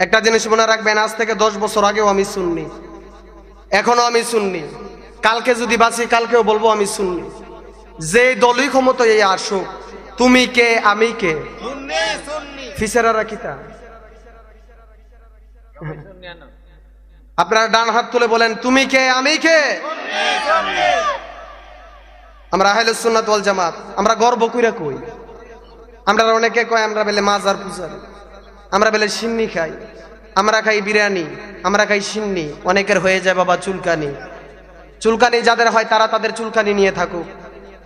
একটা জিনিস মনে রাখবেন, আজ থেকে 10 বছর আগেও আমি সুন্নি, এখনো আমি সুন্নি, কালকে যদি বাঁচি কালকেও বলবো আমি সুন্নি। যে দলই ক্ষমতায় আসুক, তুমি কে আমি কে, ফিসেরারা কিতা। আপনারা ডান হাত তুলে বলেন তুমি কে আমি কে। আমরা আহলে সুন্নাত ওয়াল জামাত, আমরা গর্ব কইরা কই। আমরা অনেকে কয় আমরা বেলে মাজার পূজারি, আমরা বেলে সিন্নি খাই, আমরা খাই বিরিয়ানি, আমরা খাই সিন্নি। অনেকের হয়ে যায় বাবা চুলকানি। চুলকানি যাদের হয় তারা তাদের চুলকানি নিয়ে থাকুক।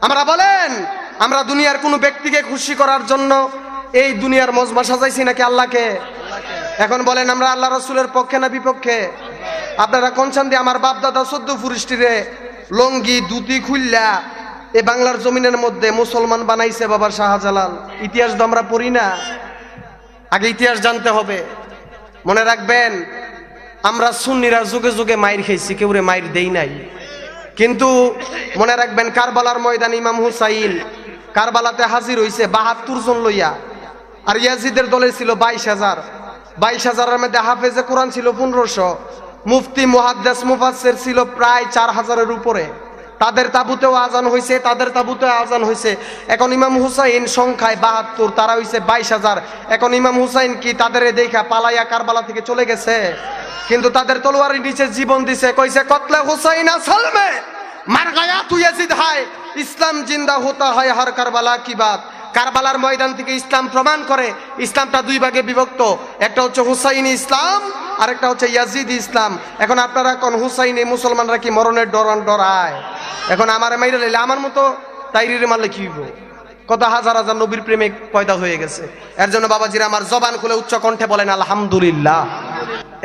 আমরা বলেন আমরা দুনিয়ার কোনো ব্যক্তিকে খুশি করার জন্য এই দুনিয়ার মজমা সাজাইছি নাকি আল্লাহকে? এখন বলেন আমরা আল্লাহ রসুলের পক্ষে না বিপক্ষে? আপনারা কোনখান দিয়ে আমার বাপ দাদা 14 পুরুষটিরে লঙ্গি ধুতি খুললা এ বাংলার জমিনের মধ্যে মুসলমান বানাইছে বাবার শাহজালাল। ইতিহাস তো আমরা পড়ি না, আগে ইতিহাস জানতে হবে। মনে রাখবেন আমরা সুন্নিরা যুগে যুগে মাইর খাইছি, কেউরে মাইর দেই নাই। কিন্তু মনে রাখবেন কারবালার ময়দানে ইমাম হুসাইন কারবালাতে হাজির হইছে 72 জন লইয়া, আর ইয়াজিদের দলে ছিল 22,000। 22,000-এর মধ্যে হাফেজে কোরআন ছিল 1500, মুফতি মুহাদ্দিস মুফাসসির ছিল প্রায় 4000-এর উপরে। তাদের তাবুতেও আজান হইছে, তাদের তাবুতেও আজান হইছে। এখন ইমাম হুসাইন সংখ্যায় 72, তারা হইছে 22,000। এখন ইমাম হুসাইন কি তাদের দেখা পালাইয়া কারবালা থেকে চলে গেছে? কিন্তু তাদের তলোয়ারের নিচে জীবন দিছে, কইছে কতলে হুসাইন আসল মে মার গায়া তু ইয়াজিদ হায়, ইসলাম জিন্দা হতা হয় হর কারবালা কি বাত। কারবালার ময়দান থেকে ইসলাম প্রমাণ করে ইসলামটা দুই ভাগে বিভক্ত, একটা হচ্ছে হুসাইনি ইসলাম আর একটা হচ্ছে ইয়াজিদি ইসলাম। এখন আপনারা কোন হুসাইনি মুসলমানরা কি মরণের ডরায়? এখন আমার মাইরে লাইলে আমার মতো তাইরির মারলে কি হইব? কত হাজার হাজার নবীর প্রেমিক পয়দা হয়ে গেছে। এর জন্য বাবাজিরা আমার জবান খুলে উচ্চ কণ্ঠে বলেন আলহামদুলিল্লাহ।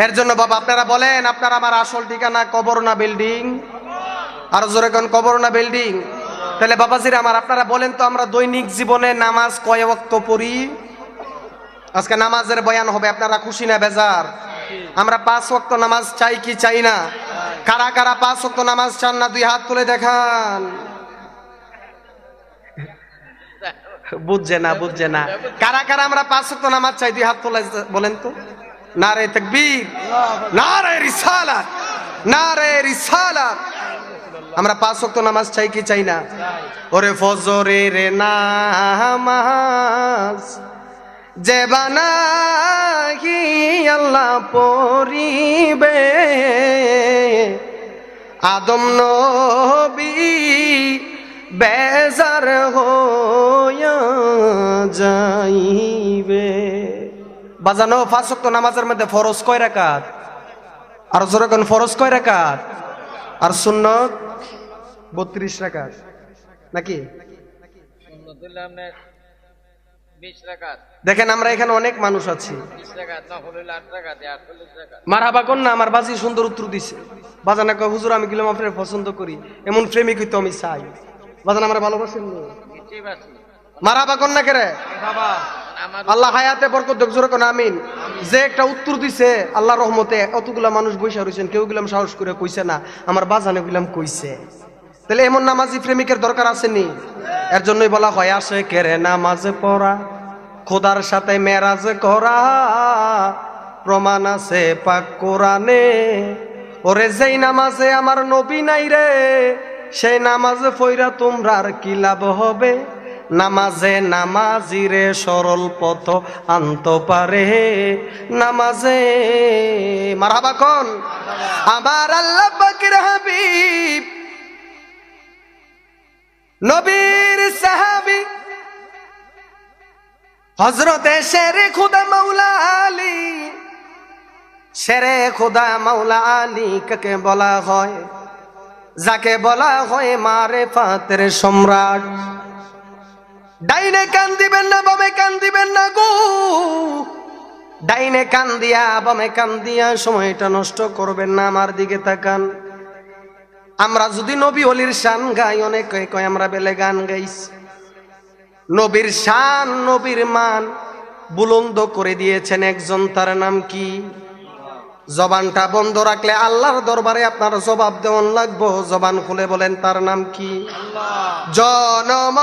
এর জন্য বাবা আপনারা বলেন আপনার আমার আসল ঠিকানা কবর না বিল্ডিং? আর জোরে কোন কবর না বিল্ডিং? তাহলে বাবাজিরা আমার আপনারা বলেন তো আমরা দৈনিক জীবনে নামাজ কয় ওয়াক্ত পড়ি? আজকে নামাজের বয়ান হবে, আপনারা খুশি না বেজার? আমরা 5 ওয়াক্ত নামাজ চাই কি চাই না? কারা কারা 5 ওয়াক্ত নামাজ চান না 2 হাত তুলে দেখান। বুঝছে না কারা কারা আমরা 5 ওয়াক্ত নামাজ চাই 2 হাত তুলে বলেন তো। নারে তাকবীর, নারে রিসালাত, নারে রিসালাত। আমরা 5 ওয়াক্ত নামাজ চাই কি চাই না? ওরে ফজরের নামাজ যে বানাহি আল্লাহ পড়িবে, আদম নবী বেজার হইয়া যাইবে। বাজানো 5 ওয়াক্ত নামাজের মধ্যে ফরজ কয় রাকাত? আর জোরে কোন ফরজ কয় রাকাত? আর সুন্নত 32 রাকাত নাকি? দেখেন আমরা এখানে অনেক মানুষ আছি, মারহাবা কোন না। আমার বাজি সুন্দর উত্তর দিছে। বাজানা কয় হুজুর আমি গেলাম আপনার পছন্দ করি, এমন প্রেমিক হইতো আমি চাই। বাজান আমরা ভালোবাসেন মারহাবা কোন না কেরে? আল্লাহ হায়াতে বরকত দেখ, জোরে কোন আমিন। যে একটা উত্তর দিছে আল্লাহর রহমতে অতগুলা মানুষ বৈশা রয়েছেন, কেউ গেলাম সাহস করে কইছে না, আমার বাজানে গেলাম কইছে। তাহলে এমন নামাজি প্রেমিকের দরকার আসেনি? এর জন্যই বলা হয় আসে কেরে নামাজ পড়া, খোদার সাথে মেরাজ করা, প্রমাণ আছে পাক কোরআনে। ওরে যেই নামাজে আমার নবী নাই রে, সেই নামাজে পইরা তোমরা আর কি লাভ হবে? নামাজে নামাজিরে সরল পথ আনতে পারে নামাজে। মারহাবা কোন? আমার আল্লাহ পাকের হাবিব নবীর সাহাবী হযরতে শেরে খুদা মাওলা আলী। শেরে খুদা মাওলা আলী কাকে বলা হয়? যাকে বলা হয় মারেফাতের সম্রাট। ডাইনে কান দিবেন না বামে কান দিবেন না গো, ডাইনে কান দিয়া বামে কান দিয়া সময়টা নষ্ট করবেন না, আমার দিকে তাকান। আমরা যদি নবী ওলির শান গাই, অনেকে কয় আমরা বেলে গান গাইছি। নবীর শান নবীর মান বুলন্দ করে দিয়েছেন একজন, তার নাম কি? জবানটা বন্ধ রাখলে আল্লাহর দরবারে আপনার জবাব দেওয়ান লাগবো। জবান খুলে বলেন তার নাম কি? জনম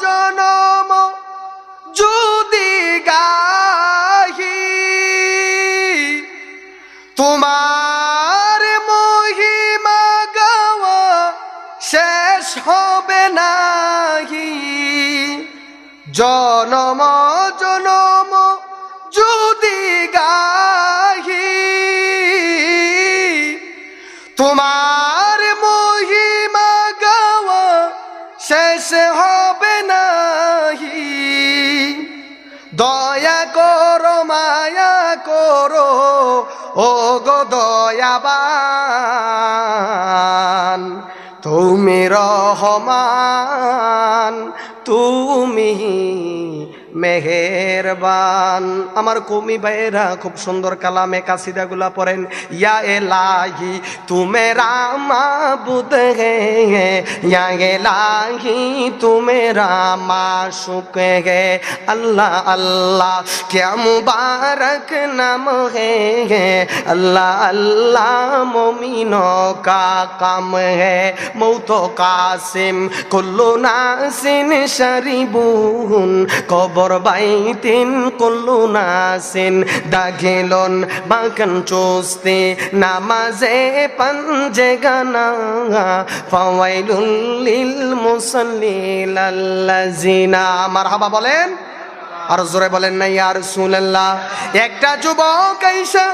জনম যদি গাহি তোমার মহিমা গাওয়া শেষ হবে নাহি, জনম জনম যদি গাহি। তোমার মহিমা গাওয়া শেষ হবে নাহি, দয়া করো মায়া করো ও গো দয়াবান, তুমি রহমান তুমি মেহেরবান। আমার কওমি ভাইয়েরা খুব সুন্দর কালামে কাসিদাগুলা পড়েন। ইয়া এলাহি তু মেরা মাবুদ হে, ইয়া এলাহি তু মেরা মাশুক হে। আল্লাহ আল্লাহ क्या मुबारक नाम है, अल्लाह अल्लाह मोमिनों का काम है। मौतो कासिम कुल्लु नासिन शरीबुन, কবর বাইতিন কুল্লু নাসিন দাখিলুন বাকান চুস্তি নামাজে পাঞ্জে গানা, ফাওয়াইলুন লিল মুসাল্লিল আল্লাযিনা। মারহাবা বলেন, আর জোরে বলেন না ইয়া রাসূলুল্লাহ। একটা যুবক আইসা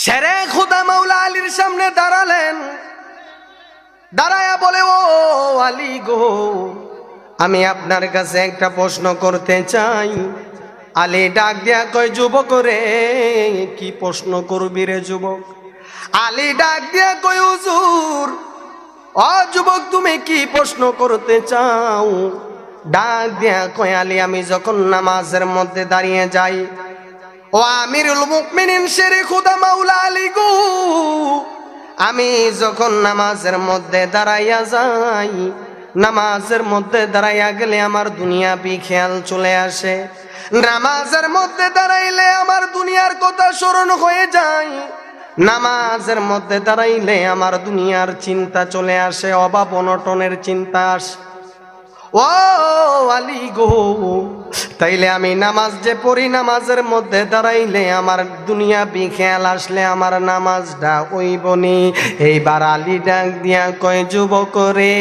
শেরে খুদা মাওলা আলীর সামনে দাঁড়ালেন, দাঁড়ায়া বলে ও আলী গো, আমি আপনার কাছে একটা প্রশ্ন করতে চাই। আলী ডাক দিয়া কয় যুবক রে, কি প্রশ্ন করবি রে যুবক? আলী ডাক দিয়া কয় হুজুর, ও যুবক তুমি কি প্রশ্ন করতে চাও? ডাক দিয়া কয় আলী, আমি যখন নামাজের মধ্যে দাঁড়িয়ে যাই, ও আমিরুল মুমিনিন শেরে খুদা মাওলা আলী গো, আমি যখন নামাজের মধ্যে দাঁড়াইয়া যাই, নামাজের মধ্যে দাঁড়াইয়া গেলে আমার দুনিয়া বিখেয়াল চলে আসে। নামাজের মধ্যে দাঁড়াইলে আমার দুনিয়ার কথা স্মরণ হয়ে যায়। নামাজের মধ্যে দাঁড়াইলে আমার দুনিয়ার চিন্তা চলে আসে, অভাব অনটনের চিন্তা আসে। ও আলী গো, তাইলে আমি নামাজ যে পড়ি, নামাজের মধ্যে দাঁড়াইলে আমার দুনিয়া বিখেয়াল আসলে আমার নামাজটা হইবনি। এইবার আলী ডাক দিয়া কয় যুবক রে,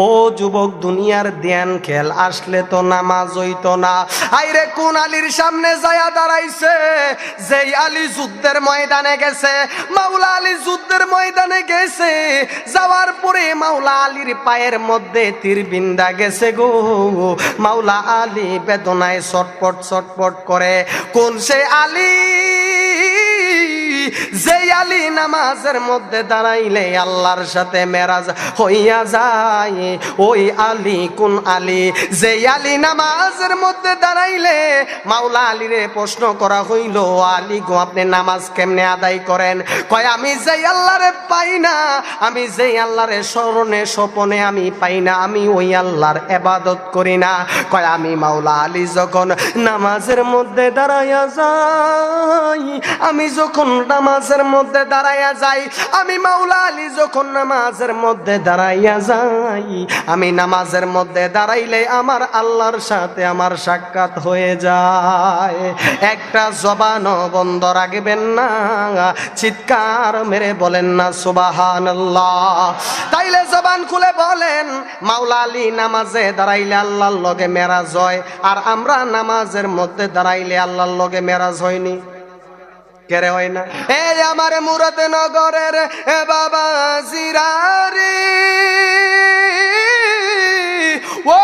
ও যুবক দুনিয়ার ধ্যান খেল আসলে তো নামাজ হইতো না। আইরে কোন আলীর সামনে যায়া দাঁড়াইছে? যেই আলী যুদ্ধের ময়দানে গেছে, মাওলা আলী যুদ্ধের ময়দানে গেছে, যাওয়ার পরে মাওলা আলীর পায়ের মধ্যে তীর বিন্দা গেছে গো। মাওলা আলী বেদনায় ছটপট ছটপট করে। কোন সে আলী? যে আলী নামাজের মধ্যে দাঁড়াইলে আল্লাহর সাথে মেরাজ হইয়া যায়। ওই আলী কোন আলী? যে আলী নামাজের মধ্যে দাঁড়াইলে মাওলা আলীরে প্রশ্ন করা হইল, আলী গো আপনি নামাজ কেমনে আদায় করেন? কয় আমি যে আল্লাহরে পাই না, আমি যে আল্লাহরে স্মরণে স্বপনে আমি পাই না, আমি ওই আল্লাহর ইবাদত করি না। কয় আমি মাওলা আলী যখন নামাজের মধ্যে দাঁড়াইয়া যাই, আমি যখন নামাজের মধ্যে দাঁড়াইয়া যাই, আমি মাওলা আলী যখন নামাজের মধ্যে দাঁড়াইয়া যাই, আমি নামাজের মধ্যে দাঁড়াইলে আমার আল্লাহর সাথে আমার সাক্ষাৎ হয়ে যায়। একটা জবানও বন্ধ রাখবেন না, চিৎকার মেরে বলেন না সুবহানাল্লাহ। তাইলে জবান খুলে বলেন, মাওলা আলী নামাজে দাঁড়াইলে আল্লাহর লগে মেরাজ হয়, আর আমরা নামাজের মধ্যে দাঁড়াইলে আল্লাহর লগে মেরাজ হয়নি? কেরে হয় না? এই আমার মুরাদনগরের বাবা জিরারে, ও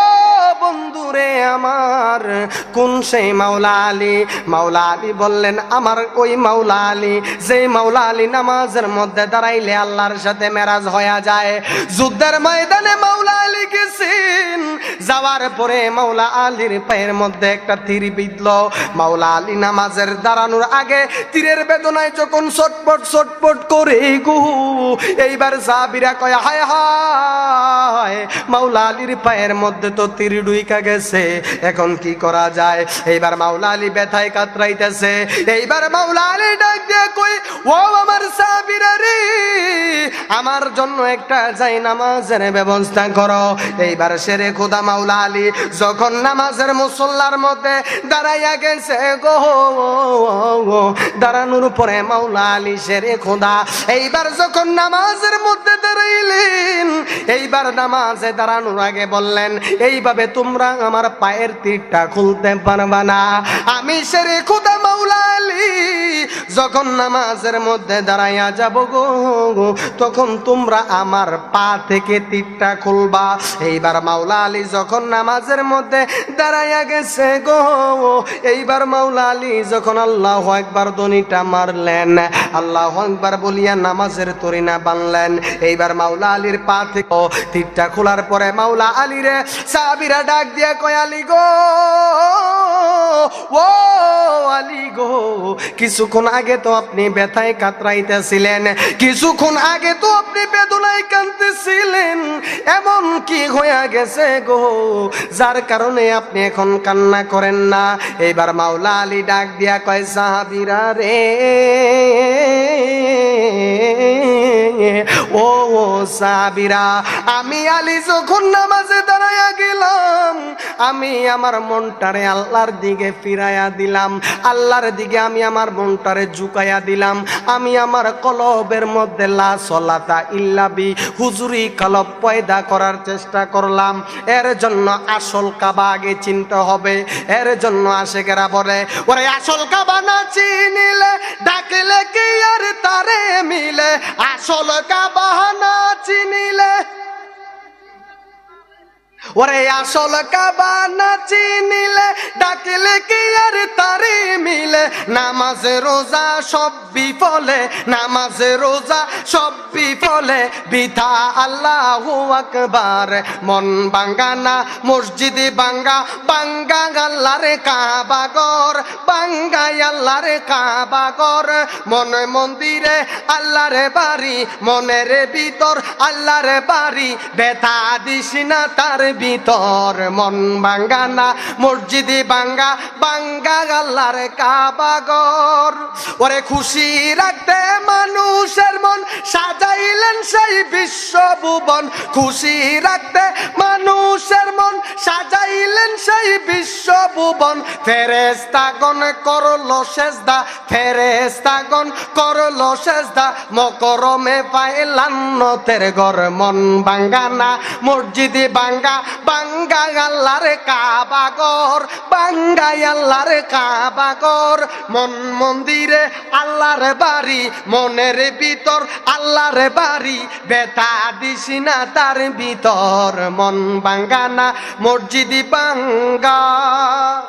বন্ধুরে আমার, কোন সেই মাওলা আলী? মাওলা আলী বললেন আমার ওই মাওলা আলী, যে মাওলা আলী নামাজের মধ্যে দাঁড়াইলে আল্লাহর সাথে মেরাজ হয়ে যায়। যুদ্ধের ময়দানে মাওলা আলী গেছেন, যাওয়ার পরে মাওলা আলীর পায়ের মধ্যে একটা তীর বিঁধল। মাওলা আলী নামাজের দাঁড়ানোর আগে তীরের বেদনায় যখন ছটপট ছটপট করে গো, এইবার সাহাবীরা কয় হায় হায়, মাওলা আলীর পায়ের মধ্যে তো তীর ঢুইকা গেছে। গেছে, এখন কি করা যায়? এইবার মাওলা আলী ব্যথায় কাতরাইতেছে। এইবার মাওলা আলী ডাক দিয়ে কই, ও আমার সাহাবীরা রে, আমার জন্য একটা যাই নামাজের ব্যবস্থা করো। এইবার শেরে খোদা মাওলা আলী যখন নামাজের মুসল্লার মধ্যে দাঁড়াইয়া গেছে গো, দাঁড়ানোর পরে মাওলা আলী শেরে খোদা এইবার যখন নামাজের মধ্যে দাঁড়াইলেন, এইবার নামাজে দাঁড়ানোর আগে বললেন, এইভাবে তোমরা আমার পায়ের তীরটা খুলতে পারবা না। আমি শেরে খোদা মাওলা আলী যখন নামাজের মধ্যে দাঁড়াইয়া যাব গো, তখন তোমরা আমার পা থেকে তীরটা খুলবা। এইবার মাওলা আলী যখন নামাজের মধ্যে দাঁড়াইয়া গেছে গো, এইবার মাওলা আলী যখন আল্লাহু আকবার ধ্বনিটা মারলেন, আল্লাহু আকবার বলিয়া নামাজের তরিনা বানলেন। এইবার মাওলা আলীর পা থেকে তীরটা খোলার পরে মাওলা আলী রে সাহাবীরা ডাক দিয়া কয়, আলী গো, ও আলী গো, কিছুক্ষণ আগে তো আপনি ব্যথায় কাতরাইতেছিলেন, কিছুক্ষণ আগে তো আপনি বেদনায় কাঁদতেছিলেন, এমন কি হয়ে গেছে গো যার কারণে আপনি এখন কান্না করেন না? এইবার মাওলা আলী ডাক দিয়া কয়, সাহাবীরা রে, ও সাহাবীরা, আমি আলী যখন নামাজে দাঁড়াইয়া গেলাম, আমি আমার মনটারে আল্লাহর দিকে ফিরাইয়া দিলাম, আল্লাহর দিকে আমি আমার মনটারে ঝুঁকাইয়া দিলাম। আমি আমার কলবের মধ্যে লা সলাতা ইল্লা বি হুজুরি কলব পয়দা করার চেষ্টা করলাম। এর জন্য আসল কাবা আগে চিনতে হবে। এর জন্য আশেকেরা বলে, ওরে আসল কাবা না চিনিলে ডাকলে কি আর তারে মিলে, আসল কাবা না চিনিলে, ওরে আসল কাবা না চিনিলে ডাকলে কি আর তারে মিলে, নামাজে রোজা সব বিফলে, নামাজে রোজা সব বিফলে, বিধা আল্লাহু আকবার। মন বাঙ্গানা মসজিদে বাঙ্গা, বাঙ্গা আল্লাহর কাবা ঘর, বাঙ্গাই আল্লাহর কাবা ঘর। মনে মন্দিরে আল্লাহর বাড়ি, মনের ভিতর আল্লাহর বাড়ি, ব্যথা দিস না তার ভিতর। মন বাঙ্গানা মসজিদে বাঙ্গা, বাঙ্গা আল্লাহর কাবা ঘর। ওরে খুশি রাখতে মানুষের মন সাজাইলেন সেই বিশ্ব ভুবন, খুশি রাখতে মানুষের মন সাজাইলেন সেই বিশ্ব ভুবন। ফেরেশতাগণ করলো সেজদা, ফেরেশতাগণ করলো সেজদা, মকরমে পাইলাম নতের ঘর। মন বাঙ্গানা মসজিদে বাঙ্গা, বাঙ্গা আল্লাহর কাবা ঘর, বাঙ্গাই আল্লাহর কাবা ঘর। মন মন্দিরে আল্লাহর বাড়ি, মনের ভিতর আল্লাহর বাড়ি, ব্যথা দিস না তার ভিতর। মন বাঙ্গানা মসজিদে বাঙ্গা।